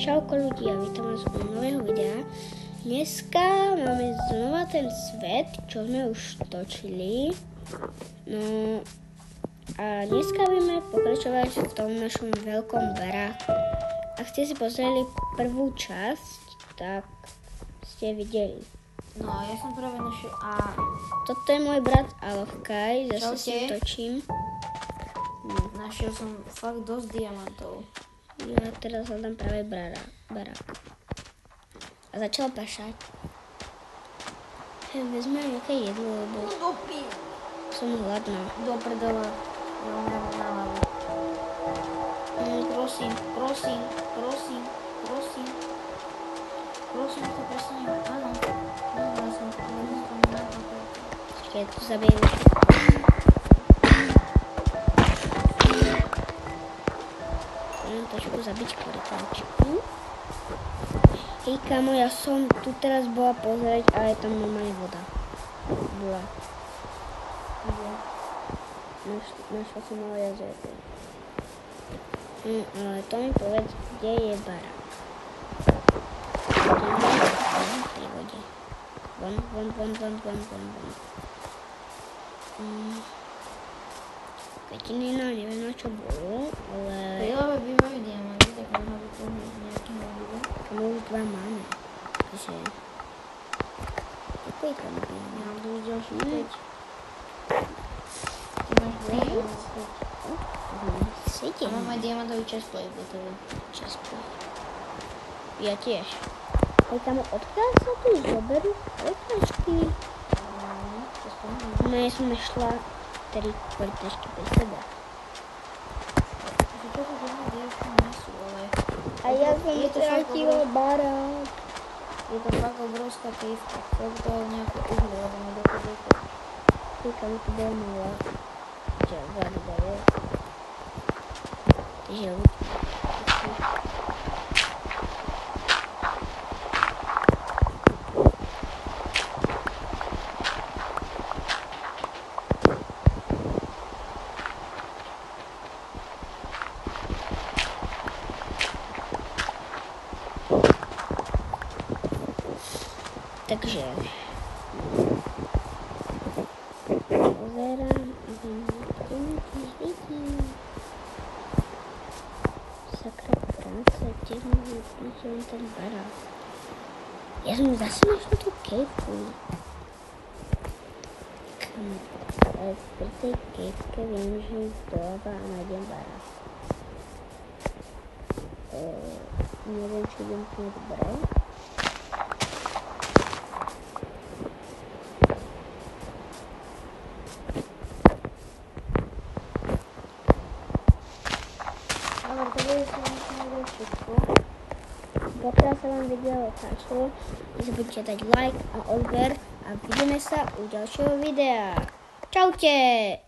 Čauko ľudia, vítam vás u nového videa. Dneska máme znova ten svet, čo sme už točili. No a dneska budeme pokračovať v tom našom veľkom baráku. Ak ste si pozreli prvú časť, tak ste videli. No, ja som práve našiel a... Toto je môj brat Alovkaj, zase Čaute. si točím. Našiel som fakt dosť diamantov. Ja teraz hľadám práve barák. A začal pršať. Vezme nejaké jedlo, lebo som hladná. Do prdela. Ja umrem na hlavu. Prosím, to prestane. Áno. Ja som na to. Počkej, tu zabijem. Trošku zabiť korytáčku. Hej kamo, ja som tu teraz bola pozrieť a je tam normálne voda. Bola. Našla som malé jazero. Ale to mi povedz, kde je barák. Pri vode. Von. Kvetinina, neviem na čo bolo, ale... Prílebe bývajú diamanty, tak možno by to nejaký mohli. My už dva máme. Takže... Ako je tam diamant? Ja mám tu už ďalší 5. Ty máš 5? A mám aj diamantový chestplate do tebe. Chestplate. Ja tiež. Hej tam, odkiaľ sa tu zoberú korytačky? No ja som našla 3 korytačky pri sebe. To sú žiadne dievky nie sú, ale... A ja som stratila barák. Je to fakt obrovská kejvka. Chcel by to nejaké uhlie, lebo ma dochodí to. Týkam, to bolo malá. Čo, varda je. Takže takže pozerám a vidím. Sakra práca, tiež môžem ten barák. Ja som zase našla tú kejvku. Ale pri tej kejvke viem, že ísť doľava a nájdem barák. Neviem, či idem to dobré. Pokiaľ sa vám video páčilo, nezabudnite dať like a odber a vidíme sa u ďalšieho videa. Čaute!